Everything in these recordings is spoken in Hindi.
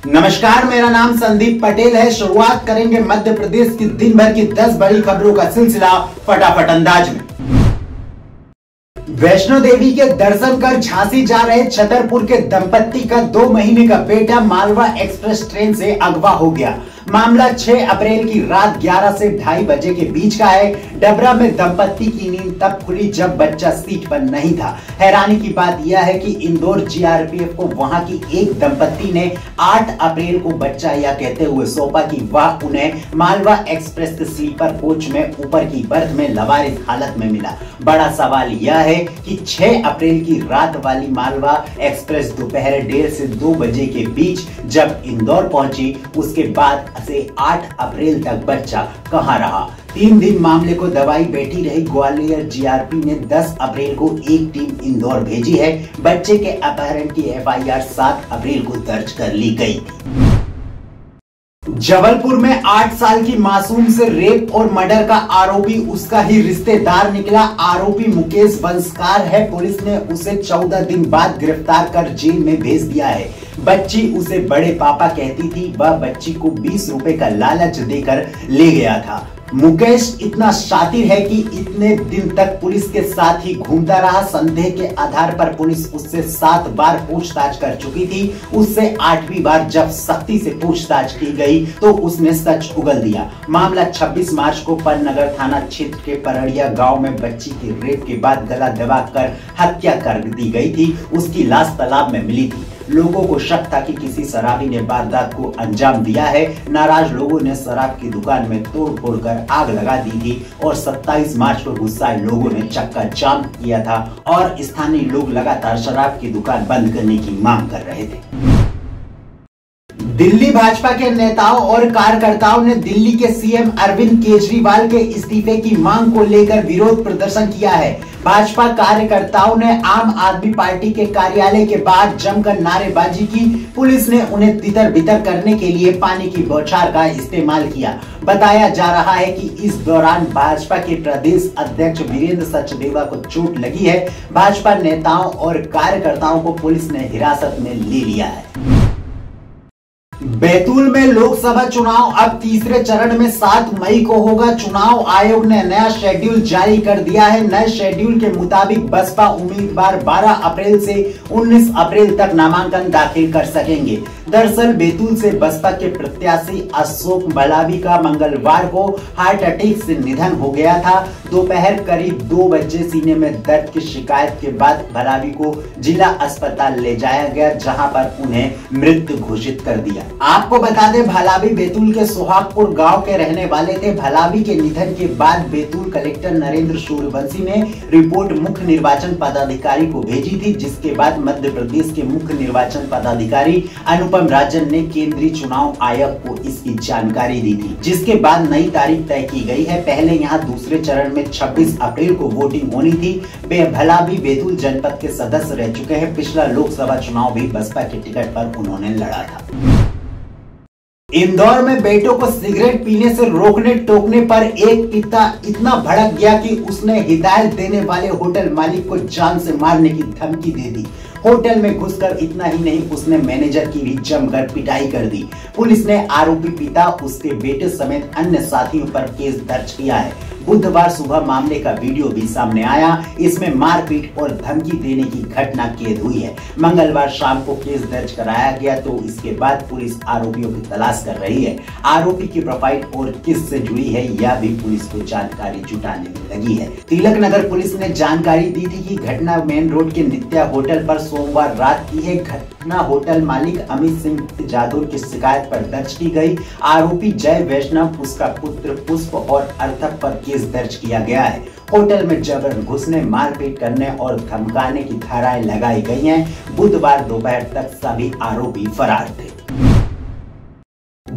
नमस्कार, मेरा नाम संदीप पटेल है। शुरुआत करेंगे मध्य प्रदेश की दिन भर की 10 बड़ी खबरों का सिलसिला फटाफट अंदाज में। वैष्णो देवी के दर्शन कर झांसी जा रहे छतरपुर के दंपत्ति का 2 महीने का बेटा मालवा एक्सप्रेस ट्रेन से अगवा हो गया। मामला 6 अप्रैल की रात 11 से 2:30 बजे के बीच का है। डबरा में दंपत्ति की नींद तब खुली जब बच्चा सीट पर नहीं था। हैरानी की बात यह है कि इंदौर जीआरपीएफ को वहां की एक दंपत्ति ने 8 अप्रैल को बच्चा यह कहते हुए सौंपा कि वह उन्हें मालवा एक्सप्रेस के स्लीपर कोच में ऊपर की बर्थ में लवारिस हालत में मिला। बड़ा सवाल यह है कि 6 अप्रैल की रात वाली मालवा एक्सप्रेस दोपहर 1:30 से 2 बजे के बीच जब इंदौर पहुंची, उसके बाद से 8 अप्रैल तक बच्चा कहां रहा। 3 दिन मामले को दबाई बैठी रही ग्वालियर जीआरपी ने 10 अप्रैल को एक टीम इंदौर भेजी है। बच्चे के अपहरण की एफआईआर 7 अप्रैल को दर्ज कर ली गई थी। जबलपुर में 8 साल की मासूम से रेप और मर्डर का आरोपी उसका ही रिश्तेदार निकला। आरोपी मुकेश वंशकार है। पुलिस ने उसे 14 दिन बाद गिरफ्तार कर जेल में भेज दिया है। बच्ची उसे बड़े पापा कहती थी। वह बच्ची को 20 रुपए का लालच देकर ले गया था। मुकेश इतना शातिर है कि इतने दिन तक पुलिस के साथ ही घूमता रहा। संदेह के आधार पर पुलिस उससे 7 बार पूछताछ कर चुकी थी। उससे 8वीं बार जब सख्ती से पूछताछ की गई तो उसने सच उगल दिया। मामला 26 मार्च को परनगर थाना क्षेत्र के परड़िया गांव में बच्ची की रेप के बाद गला दबाकर हत्या कर दी गई थी। उसकी लाश तालाब में मिली थी। लोगों को शक था कि किसी शराबी ने वारदात को अंजाम दिया है। नाराज लोगों ने शराब की दुकान में तोड़-फोड़ कर आग लगा दी थी और 27 मार्च को गुस्साए लोगों ने चक्का जाम किया था और स्थानीय लोग लगातार शराब की दुकान बंद करने की मांग कर रहे थे। दिल्ली भाजपा के नेताओं और कार्यकर्ताओं ने दिल्ली के सीएम अरविंद केजरीवाल के इस्तीफे की मांग को लेकर विरोध प्रदर्शन किया है। भाजपा कार्यकर्ताओं ने आम आदमी पार्टी के कार्यालय के बाहर जमकर नारेबाजी की। पुलिस ने उन्हें तितर-बितर करने के लिए पानी की बौछार का इस्तेमाल किया। बताया जा रहा है कि इस दौरान भाजपा के प्रदेश अध्यक्ष वीरेंद्र सचदेवा को चोट लगी है। भाजपा नेताओं और कार्यकर्ताओं को पुलिस ने हिरासत में ले लिया है। बैतूल में लोकसभा चुनाव अब तीसरे चरण में 7 मई को होगा। चुनाव आयोग ने नया शेड्यूल जारी कर दिया है। नए शेड्यूल के मुताबिक बसपा उम्मीदवार 12 अप्रैल से 19 अप्रैल तक नामांकन दाखिल कर सकेंगे। दरअसल बैतूल से बसपा के प्रत्याशी अशोक बलावी का मंगलवार को हार्ट अटैक से निधन हो गया था। दोपहर करीब 2 बजे सीने में दर्द की शिकायत के बाद बलावी को जिला अस्पताल ले जाया गया, जहां पर उन्हें मृत घोषित कर दिया। आपको बता दें, भलावी बैतूल के सोहागपुर गांव के रहने वाले थे। भलावी के निधन के बाद बैतूल कलेक्टर नरेंद्र सूर्यवंशी ने रिपोर्ट मुख्य निर्वाचन पदाधिकारी को भेजी थी, जिसके बाद मध्य प्रदेश के मुख्य निर्वाचन पदाधिकारी अनुपम राजन ने केंद्रीय चुनाव आयोग को इसकी जानकारी दी थी, जिसके बाद नई तारीख तय की गई है। पहले यहाँ दूसरे चरण में 26 अप्रैल को वोटिंग होनी थी। भलावी बैतूल जनपद के सदस्य रह चुके हैं। पिछला लोकसभा चुनाव भी बसपा के टिकट पर उन्होंने लड़ा था। इंदौर में बेटों को सिगरेट पीने से रोकने टोकने पर एक पिता इतना भड़क गया कि उसने हिदायत देने वाले होटल मालिक को जान से मारने की धमकी दे दी। होटल में घुसकर इतना ही नहीं, उसने मैनेजर की भी जमकर पिटाई कर दी। पुलिस ने आरोपी पिता, उसके बेटे समेत अन्य साथियों पर केस दर्ज किया है। बुधवार सुबह मामले का वीडियो भी सामने आया। इसमें मारपीट और धमकी देने की घटना कैद हुई है। मंगलवार शाम को केस दर्ज कराया गया, तो इसके बाद पुलिस आरोपियों की तलाश कर रही है। आरोपी की प्रोफाइल और किस से जुड़ी है, यह भी पुलिस को जानकारी जुटाने में लगी है। तिलक नगर पुलिस ने जानकारी दी थी कि घटना मेन रोड के नित्या होटल पर सोमवार रात की है। घटना होटल मालिक अमित सिंह जादौर की शिकायत पर दर्ज की गई। आरोपी जय वैष्णव, उसका पुत्र पुष्प और अर्थक पर केस दर्ज किया गया है। होटल में जबरन घुसने, मारपीट करने और धमकाने की धाराएं लगाई गई हैं। बुधवार दोपहर तक सभी आरोपी फरार थे।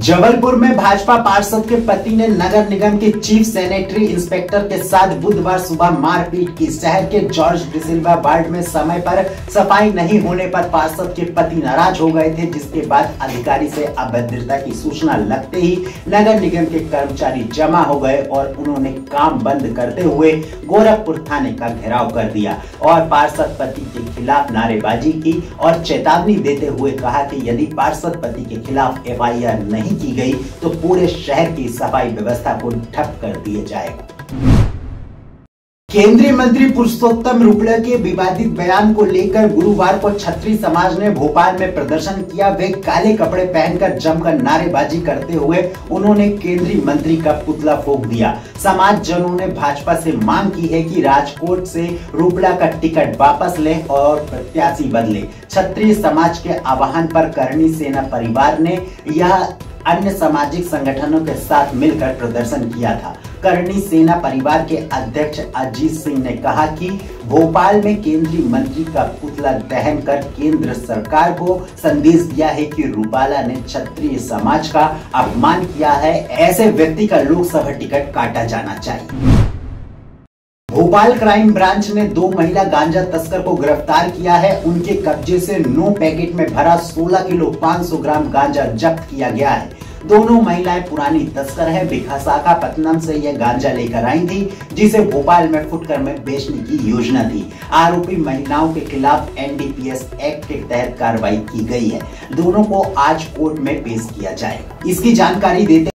जबलपुर में भाजपा पार्षद के पति ने नगर निगम के चीफ सैनिटरी इंस्पेक्टर के साथ बुधवार सुबह मारपीट की। शहर के जॉर्ज डिसिल्वा वार्ड में समय पर सफाई नहीं होने पर पार्षद के पति नाराज हो गए थे, जिसके बाद अधिकारी से अभद्रता की सूचना लगते ही नगर निगम के कर्मचारी जमा हो गए और उन्होंने काम बंद करते हुए गोरखपुर थाने का घेराव कर दिया और पार्षद पति के खिलाफ नारेबाजी की और चेतावनी देते हुए कहा कि यदि पार्षद पति के खिलाफ FIR नहीं की गई तो पूरे शहर की सफाई व्यवस्था को ठप कर दिया जाएगा। केंद्रीय मंत्री पुरुषोत्तम रुपाला के विवादित बयान को लेकर गुरुवार को छत्री समाज ने भोपाल में प्रदर्शन किया। वे काले कपड़े पहनकर जमकर नारेबाजी करते हुए उन्होंने केंद्रीय मंत्री का पुतला फूंक दिया। समाज जनों ने भाजपा से मांग की है कि राजकोट से रुपाला का टिकट वापस ले और प्रत्याशी बदले। क्षत्रिय समाज के आह्वान पर करणी सेना परिवार ने यह अन्य सामाजिक संगठनों के साथ मिलकर प्रदर्शन किया था। करणी सेना परिवार के अध्यक्ष अजीत सिंह ने कहा कि भोपाल में केंद्रीय मंत्री का पुतला दहन कर केंद्र सरकार को संदेश दिया है कि रुपाला ने क्षत्रिय समाज का अपमान किया है। ऐसे व्यक्ति का लोकसभा टिकट काटा जाना चाहिए। भोपाल क्राइम ब्रांच ने 2 महिला गांजा तस्कर को गिरफ्तार किया है। उनके कब्जे से 9 पैकेट में भरा 16 किलो 500 ग्राम गांजा जब्त किया गया है। दोनों महिलाएं पुरानी तस्कर है। विशाखापत्तनम से यह गांजा लेकर आई थी, जिसे भोपाल में फुटकर में बेचने की योजना थी। आरोपी महिलाओं के खिलाफ NDPS एक्ट के तहत कार्रवाई की गई है। दोनों को आज कोर्ट में पेश किया जाएगा। इसकी जानकारी देते